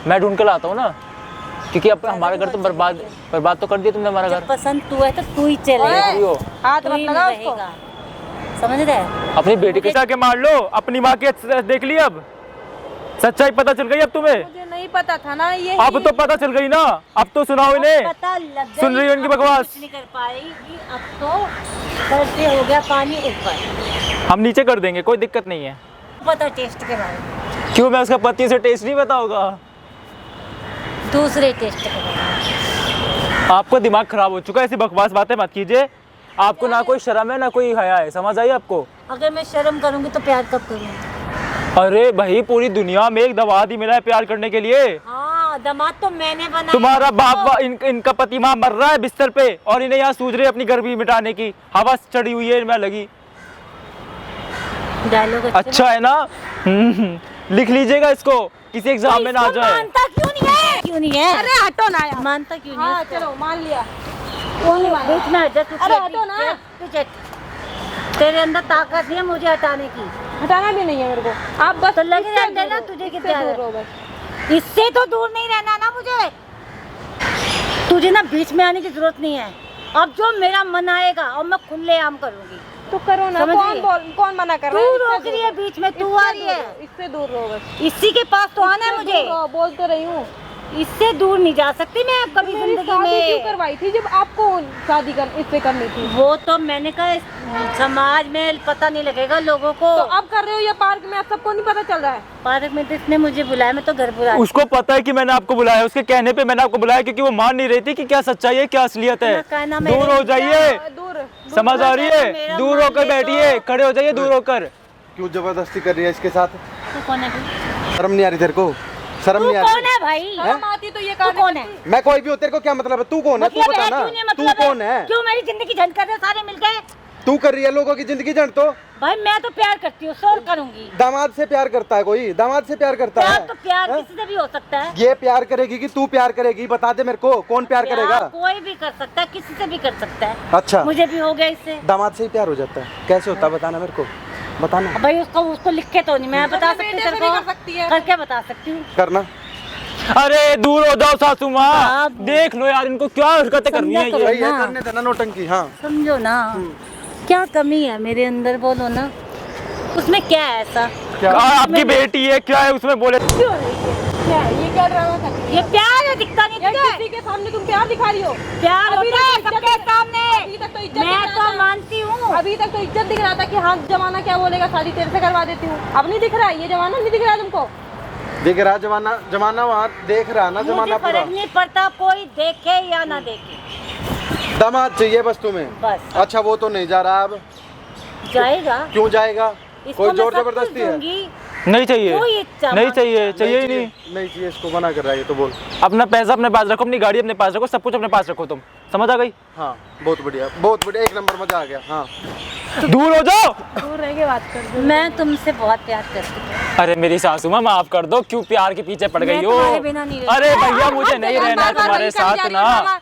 मैं ढूंढ कर लाता हूँ ना, क्योंकि अब हमारा घर तो बर्बाद तो कर दिया तुमने हमारा घर। जब पसंद तू है तो तू ही चले, ओए, रही हो। हाथ तू मत ही लगा में उसको। रहेगा, समझ रहे? अपनी बेटी के साथ के मार लो, अपनी माँ की देख ली, अब सच्चाई पता चल गई अब तुम्हें। मुझे नहीं पता था ना ये। अब तो पता चल गई ना, अब तो सुनाओ इन्हें। पता लग गई, सुन रही हो इनकी अब बकवास? कुछ नहीं कर पाएगी, अब तो सर से हो गया पानी ऊपर। हम नीचे कर देंगे, कोई दिक्कत नहीं है। पता टेस्ट के बारे में, क्यों, मैं उसका पति से टेस्ट नहीं पता होगा? दूसरे टेस्ट के बारे में। आपको दिमाग खराब हो चुका है, ऐसी बकवास बातें मत कीजिए। आपको ना कोई शर्म है ना कोई हया है, समझ आई आपको? अगर मैं शर्म करूंगी तो प्यार कब करूंगी? अरे भाई, पूरी दुनिया में एक दवाद ही मिला है प्यार करने के लिए। हाँ, दामाद तो मैंने बनाया। तुम्हारा बाप इनका पति वहां मर रहा है बिस्तर पे, और इन्हें यहाँ सूझ रहे अपनी गर्मी मिटाने की हवा चढ़ी हुई है इनमें लगी। डायलॉग अच्छा है ना? लिख लीजिएगा इसको, किसी एग्जाम में ना आ जाए। मानता क्यों नहीं है? क्यों नहीं है? अरे हटो ना यार। मानता क्यों नहीं हाँ है? चलो मान लिया। बीच में हट जा तू। अरे हटो ना। तेरे अंदर ताकत नहीं है मुझे हटाने की। हटाना भी नहीं है मेरे को, आप बस तो लगे इससे रहते ना, दूर तुझे इससे कितना दूर है? रहो बस। इससे तो दूर नहीं रहना ना मुझे। तुझे ना बीच में आने की जरूरत नहीं है। अब जो मेरा मन आएगा और मैं खुले आम करूंगी। तो करो ना, समझ कौन गई? कौन मना कर तू रहा है? रोक रही है बीच में, तू आ रही है। इससे दूर रहो बस। इसी के पास तो आना है मुझे। बोल तो रही हूँ। इससे दूर नहीं जा सकती मैं अब कभी मेरी जिंदगी शादी क्यों में। करवाई थी जब आपको शादी इससे करनी थी? वो तो मैंने कहा समाज में पता नहीं लगेगा लोगों को। तो अब कर रहे हो ये पार्क में, अब सबको नहीं पता चल रहा है? पार्क में तो इसने मुझे बुलाया, मैं तो घर बुला। उसको पता है कि मैंने आपको बुलाया, उसके कहने पे मैंने आपको बुलाया, क्योंकि वो मान नहीं रही थी कि क्या सच्चाई है क्या असलियत है। कहना दूर मेरे- हो जाइए, दूर समझ आ रही है? मेरा दूर मान होकर ले तो। बैठिए, खड़े हो जाइए दूर होकर। क्यों जबरदस्ती कर रही है इसके साथ? तू कौन है भाई? शर्म नहीं आ रही तेरे को? शर्म तू नहीं आ कौन रही? है भाई? शर्म आती तो ये तू काम कौन है? मैं कोई भी हूँ, तेरे को क्या मतलब है? तू कौन है? तू मतलब बता है, ना, क्यों नहीं तू मतलब कौन है? क्यों मेरी जिंदगी झंड कर रहे हो सारे मिलके? तू कर रही है लोगों की जिंदगी झंड। तो भाई मैं तो प्यार करती हूँ, शोर करूंगी। दामाद से प्यार करता है कोई? दामाद से प्यार करता प्यार है? तो प्यार हैं? किसी से भी हो सकता है। ये प्यार करेगी कि तू प्यार करेगी? बता दे मेरे को, कौन प्यार करेगा? कोई भी कर सकता है, किसी से भी कर सकता है। अच्छा, मुझे भी हो गया इससे। दामाद से ही प्यार हो जाता है? कैसे होता है बताना मेरे को, बताना। भाई उसको लिख के तो नहीं मैं बता अपने सकती बेटे तेरे से भी को, कर सकती है। करके बता सकती हूँ। करना। अरे दूर हो जाओ सासू माँ, आप- देख लो यार इनको क्या हरकतें करनी है समझा ये। करो। सही है, ना। करने देना नौटंकी। हाँ, समझो ना, क्या कमी है मेरे अंदर, बोलो ना। उसमें क्या है ऐसा? आपकी बेटी है, क्या है उसमें बोले? क्यों नहीं है? क्या है? ये क्या ड्रामा कर रही है? ये प्यार है, दिखता नहीं ये तुझे? किसी के सामने तुम प्यार दिखा रही हो? प्यार अभी होता है तक सबके इज्जत- सामने। अभी तक तो इज्जत मैं दिख रहा तो था। मानती हूँ। अभी तक तो इज्जत दिख रहा था कि हाँ जमाना क्या बोलेगा, शादी तेरे से करवा देती हूँ। अब नहीं दिख रहा है, ये जमाना नहीं दिख रहा है तुमको? दिख रहा जमाना, जमाना वहाँ देख रहा ना, मुझे जमाना पूरा। फर्क नहीं पड़ता कोई देखे या ना देखे, दामाद चाहिए बस तुम्हें। बस। अच्छा वो तो नहीं जा रहा अब, जाएगा। क्यों जाएगा? इसको कोई मैं जोर सब जबरदस्ती कुछ है? दूंगी। नहीं चाहिए, कोई इच्छा नहीं मांग- चाहिए, चाहिए ही नहीं। नहीं चाहिए, इसको मना कर रहा है ये तो बोल। अपना पैसा अपने पास रखो, अपनी गाड़ी अपने पास रखो, सब कुछ अपने पास रखो, तुम समझ आ गई? हाँ बहुत बढ़िया, बहुत बढ़िया, एक नंबर, मजा आ गया। हाँ दूर हो जाओ। दूर रह के बात कर दो। मैं तुमसे बहुत प्यार करती हूँ। अरे मेरी सासू माँ माफ कर दो, क्यों प्यार के पीछे पड़ गई मैं हो? तुम्हारे बिना नहीं रह अरे सकती। भैया मुझे नहीं रहना है तुम्हारे साथ ना।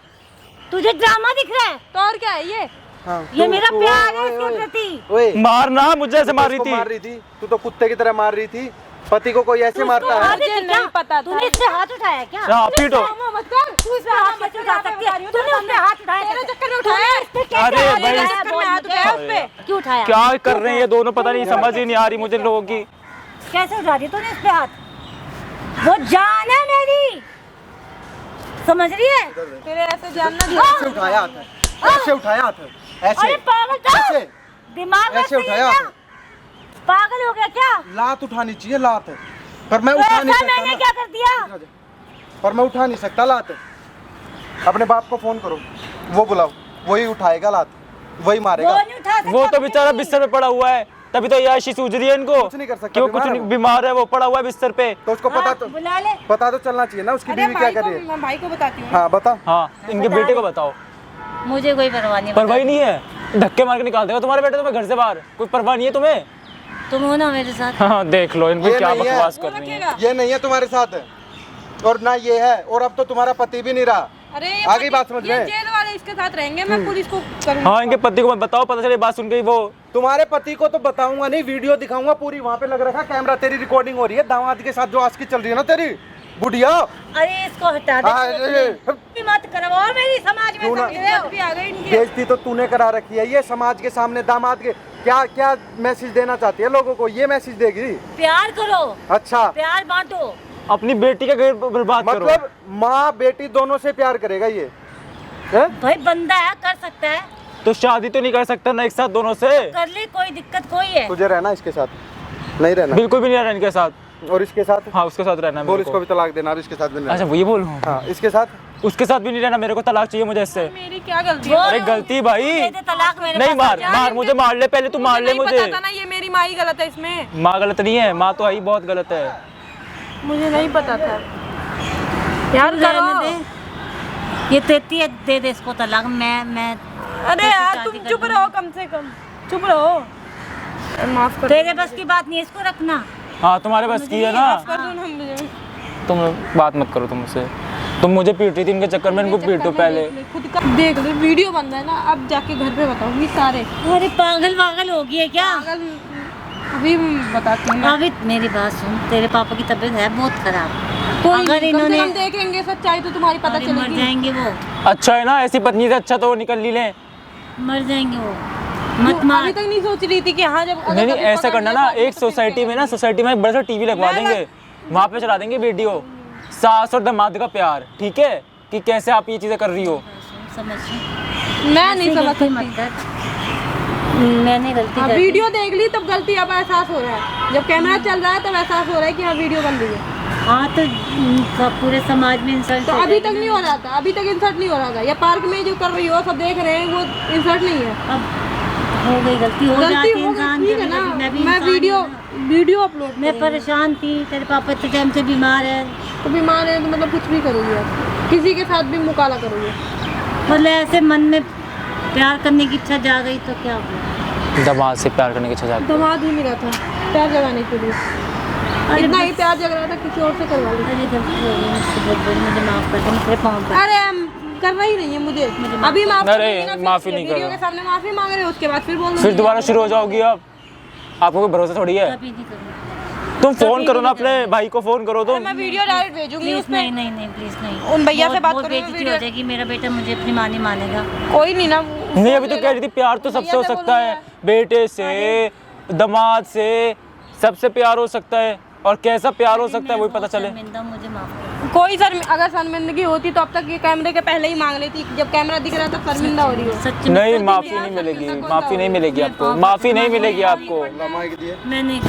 तुझे ड्रामा दिख रहा है? तो और क्या है ये? हाँ ये तू- मेरा तू- प्यार है ओए, इसके ओए, प्रति। ओए मारना मुझे ऐसे मार रही उसको थी। मार रही थी, तू तो कुत्ते की तरह मार रही थी। पति को कोई ऐसे मारता है? मुझे नहीं पता था। तूने इससे हाथ उठाया क्या? हाँ पीटो। मत कर। तू इससे हाथ कैसे उठा सकती है? तूने उससे हाथ उठाया तेरे कैसे? चक्कर में उठाया। तूने इससे कैसे अरे हाथ भाई, उठाया? चक्कर में हाथ उठाया उस पे। क्यों उठाया? क्या कर रहे हैं ये दोनों, पता नहीं, समझ ही नहीं आ रही मुझे इन लोगों की। कैसे उठा दी तूने इस पे हाथ? वो जान है मेरी, समझ रही है? तेरे ऐसे जानना ऐसे उठाया हाथ है, ऐसे उठाया हाथ है, अरे ऐसे पागल तो ऐसे दिमाग में ऐसे सही है उठाया क्या? हाथ। पागल हो गया क्या? लात उठानी चाहिए, लात है, पर मैं तो उठा नहीं ऐसा सकता मैंने ना। क्या कर दिया? पर मैं उठा नहीं सकता लात। अपने बाप को फोन करो, वो बुलाओ, वही उठाएगा लात, वही मारेगा। वो नहीं उठा सकता। वो तो बेचारा बिस्तर पे पड़ा हुआ है, तभी तो याशी सूझ रही है इनको। कुछ नहीं कर सकता, क्यों कुछ बीमार है नहीं, वो। बीमार है वो, पड़ा हुआ है बिस्तर पे। तो उसको हाँ, बुला ले। पता तो चलना चाहिए ना उसकी अरे बीवी क्या भाई कर को, रही है। मैं भाई को बताती हूँ। हाँ बता। हाँ इनके बता बेटे दे। को बताओ। मुझे कोई परवाह नहीं। परवाह ही नहीं है, धक्के मार के निकाल देगा तुम्हारे बेटे तुम्हें घर से बाहर। कोई परवाह नहीं है तुम्हें? तुम हो ना मेरे साथ। हाँ देख लो इनको ये क्या नहीं है। बकवास वो कर रही है। रखेगा। ये नहीं है तुम्हारे साथ है, और ना ये है, और अब तो तुम्हारा पति भी नहीं रहा। अरे ये आ गई बात समझ ये में? जेल वाले इसके साथ रहेंगे, मैं पुलिस को करूँगी। हाँ इनके पति को मत बताओ, पता चले बात सुन के ही वो। तुम्हारे पति को तो बताऊंगा नहीं, वीडियो दिखाऊंगा पूरी, वहाँ पे लग रखा कैमरा, तेरी रिकॉर्डिंग हो रही है दामाद के साथ जो आस्की चल रही है ना तेरी बुढ़िया। अरे इसको हटा दे। हाँ, मत करवाओ मेरी समाज में, क्यों ना? समझ रहे हो? भी आ गए इनके। बेइज्जती तो तूने करा रखी है, ये समाज के सामने दामाद के क्या क्या मैसेज देना चाहती है लोगों को? ये मैसेज देगी? प्यार करो, अच्छा प्यार बांटो। अपनी बेटी का घर बर्बाद करो। मतलब माँ बेटी दोनों से प्यार करेगा ये है? भाई बंदा है, कर सकता है, तो शादी तो नहीं कर सकता ना एक साथ दोनों से? कर ले, कोई दिक्कत कोई है? तुझे रहना इसके साथ नहीं रहना, बिल्कुल भी नहीं रहना इनके साथ। और इसके साथ हाँ उसके साथ रहना है बोल, मेरे इसको को। भी तलाक देना और इसके साथ भी नहीं अच्छा रहना। वो ये बोल, हाँ इसके साथ उसके साथ भी नहीं रहना, मेरे को तलाक चाहिए मुझे इससे। मेरी क्या गलती है? बोल। अरे गलती भाई, दे दे तलाक मेरे नहीं पास आ मार जा। मार मुझे, मार ले पहले, तू मार ले नहीं मुझे। पता था ना, ये मेरी माँ ही गलत है इसमें। माँ गलत नहीं है, माँ तो आई बहुत गलत है। मुझे नहीं पता था यार। करो। रहने दे, ये देती है, दे दे इसको तलाक। मैं अरे यार शादी तुम कर चुप दूंगी। रहो, कम से कम चुप रहो। माफ कर तेरे बस की बात नहीं है, इसको रखना। हाँ तुम्हारे बस की है ना, माफ कर दो ना मुझे। तुम बात मत करो तुमसे। तुम मुझे पीट रही थी इनके चक्कर में, इनको पीटो पहले। खुद का देख लो, वीडियो बंद है ना, अब जाके घर पे बताऊंगी सारे। अरे पागल पागल होगी है क्या? पागल अभी बताती हूँ मैं। अभी मेरी बात सुन, तेरे पापा की तबीयत है बहुत खराब। कोई अगर नहीं, कम से इन्होंने कम देखेंगे सच्चाई तो तुम्हारी पता अरे मर चलेगी। जाएंगे वो, अच्छा है ना, ऐसी पत्नी से अच्छा तो वो निकल ली लें। मर जाएंगे वो। मत अभी मार। तक नहीं सोच रही थी कि हाँ जब नहीं नहीं ऐसा करना ना, एक सोसाइटी में ना, सोसाइटी में एक बड़ा सा टीवी लगवा देंगे, वहाँ पे चला देंगे वीडियो, सास और दामाद का प्यार, ठीक है, कि कैसे आप ये चीजें कर रही हो। समझ मैं नहीं समझ गलती सकती। मत कर, मैंने गलती हाँ, कर दी। वीडियो देख ली तब गलती अब एहसास हो रहा है, जब कैमरा चल रहा है तब एहसास हो रहा है कि हाँ वीडियो बन रही है। हाँ तो पूरे समाज में इंसल्ट तो अभी तक नहीं हो रहा था, अभी तक इंसर्ट नहीं हो रहा था, या पार्क में जो कर रही हो सब देख रहे हैं वो इंसर्ट नहीं है। अब हो गई गलती, हो गलती जाती है हो इंसान गई, ठीक है कभी ना। कभी। मैं भी मैं इंसान हूँ वीडियो ना। वीडियो अपलोड मैं परेशान थी, तेरे पापा इतने टाइम से बीमार है, तो बीमार है तो मतलब कुछ भी करोगी आप, किसी के साथ भी मुकाला करोगे। मतलब ऐसे मन में प्यार करने की इच्छा जा गई तो क्या हुआ? दामाद से प्यार करने की इच्छा जाती है। दामाद ही मिला था प्यार जगाने के लिए, अरे इतना ही प्यार जग रहा था किसी और से करवा ली। अरे गलती हो गई मुझसे बहुत बड़ी, मुझे माफ कर दे, मैं तेरे पाँव पर। अरे करना ही नहीं है मुझे अभी माफ अरे, कर देना, फिर माफी नहीं वीडियो करो। के सामने माफी मांग रहे हो, उसके बाद फिर बोल फिर दोबारा शुरू हो जाओगी आप, आपको कोई भरोसा थोड़ी है। कभी नहीं करूँगी। तुम फोन करो ना अपने भाई को, फोन करो तुम। मैं वीडियो डायरेक्ट भेजूंगी प्लीज उसमें। नहीं नहीं नहीं प्लीज नहीं। उन भैया से बहुत- बात बहुत करो, मैं बेइज्जती वीडियो- हो जाएगी, मेरा बेटा मुझे अपनी माँ नहीं मानेगा। कोई नहीं ना। नहीं अभी तो कह रही थी प्यार तो सबसे हो सकता है, बेटे से, दामाद से, सबसे प्यार हो सकता है, और कैसा प्यार हो सकता है वही पता चले। शर्मिंदा, मुझे माफ कर। कोई अगर शर्मिंदगी होती तो अब तक ये कैमरे के पहले ही मांग लेती, जब कैमरा दिख रहा था शर्मिंदा हो रही हो। सच में नहीं सच में माफी नहीं मिलेगी, माफी नहीं मिलेगी आपको, माफी नहीं मिलेगी आपको। मैं नहीं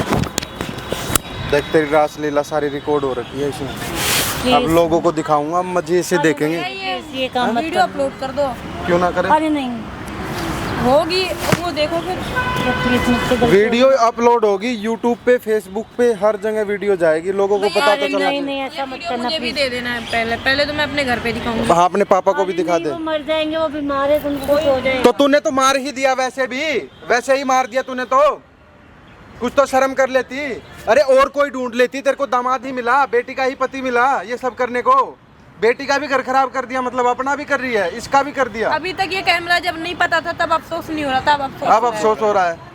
देख तेरी रासलीला सारी रिकॉर्ड हो रखी है इसमें। अब लोगों को दिखाऊंगा, मजे से देखेंगे। ये काम मत वीडियो करना। अपलोड कर दो, क्यों ना करें? अरे नहीं, होगी वो देखो फिर। प्लीज मुझसे गलती वीडियो अपलोड होगी यूट्यूब पे, फेसबुक पे, हर जगह वीडियो जाएगी, लोगों को पता तो अरे चला। नहीं नहीं, ऐसा मत वीडियो करना मुझे भी प्लीज। दे देना है पहले तो मैं अपने घर पे दिखाऊंगी। हाँ, अपने पापा को भी दिखा नहीं, दे। वो मर जाएंगे, वो बीमार है, तो उनको कुछ हो जाएगा। तो तूने तो मार ही दिया, वैसे भी वैसे ही मार दिया तूने तो। कुछ तो शर्म कर लेती। अरे और कोई ढूंढ लेती, तेरे को दामाद ही मिला, बेटी का ही पति मिला ये सब करने को। बेटी का भी घर खराब कर दिया, मतलब अपना भी कर रही है, इसका भी कर दिया। अभी तक ये कैमरा जब नहीं पता था तब अफसोस नहीं हो रहा था, अब अफसोस हो रहा है।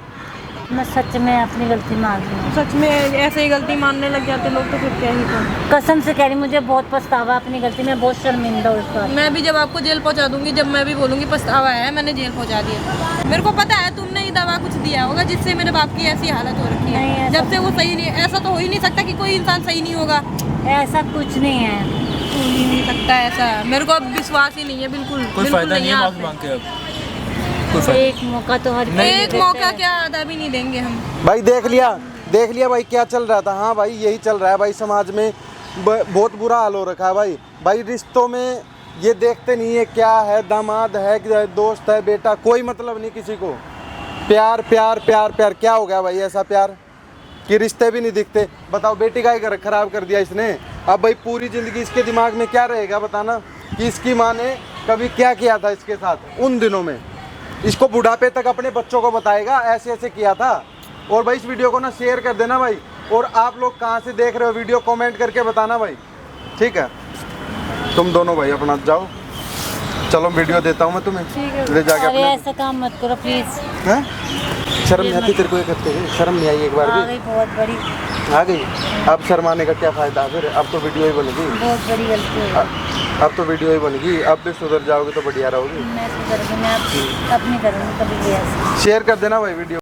मैं सच में अपनी गलती मान रही हूँ। सच में ऐसे ही गलती मानने लग जाते लोग तो फिर क्या ही करें। कसम से कह रही, मुझे बहुत पछतावा है अपनी गलती में, बहुत शर्मिंदा हूँ इस बात। मैं भी जब आपको जेल पहुंचा दूंगी, जब मैं भी बोलूंगी पछतावा है मैंने जेल पहुंचा दिया। मेरे को पता है तुमने ही दवा कुछ दिया होगा जिससे मेरे बाप की ऐसी हालत हो रखी नहीं, है। ऐसा जब से वो सही नहीं, ऐसा तो हो ही नहीं सकता कि कोई इंसान सही नहीं होगा। ऐसा कुछ नहीं है। हो ही नहीं सकता ऐसा, मेरे को अब विश्वास ही नहीं है बिल्कुल। कोई बिल्कुल फायदा नहीं है आप माफी पे। मांग के अब। कोई फायदा एक मौका तो हर एक मौका क्या आधा भी नहीं देंगे हम। भाई देख लिया भाई क्या चल रहा था। हाँ भाई यही चल रहा है भाई, समाज में बहुत बुरा हाल हो रखा है भाई। भाई रिश्तों में ये देखते नहीं है क्या है, दामाद है, दोस्त है, बेटा, कोई मतलब नहीं किसी को। प्यार प्यार प्यार प्यार, क्या हो गया भाई ऐसा प्यार कि रिश्ते भी नहीं दिखते। बताओ, बेटी का ही घर खराब कर दिया इसने। अब भाई पूरी जिंदगी इसके दिमाग में क्या रहेगा बताना, कि इसकी माँ ने कभी क्या किया था इसके साथ उन दिनों में। इसको बुढ़ापे तक अपने बच्चों को बताएगा ऐसे ऐसे किया था। और भाई इस वीडियो को ना शेयर कर देना भाई। और आप लोग कहाँ से देख रहे हो वीडियो, कमेंट करके बताना भाई, ठीक है? तुम दोनों भाई अपना जाओ, चलो वीडियो देता हूँ मैं तुम्हें, ले जाके अरे अपने। ऐसा काम मत करो प्लीज। हैं? शर्म नहीं आती तेरे को ये करते हुए? शर्म नहीं आई एक बार आ भी? गई बहुत बड़ी, आ गई। अब शर्माने का क्या फायदा फिर? अब तो वीडियो ही बनेगी। बहुत बड़ी गलती हो गई। अब तो वीडियो ही बनेगी। अब भी सुधर जाओगे तो बढ़िया रहोगी। मैं सुधर गई, मैं अपनी करूँगी कभी भी ऐसा। शेयर कर देना भाई वीडियो।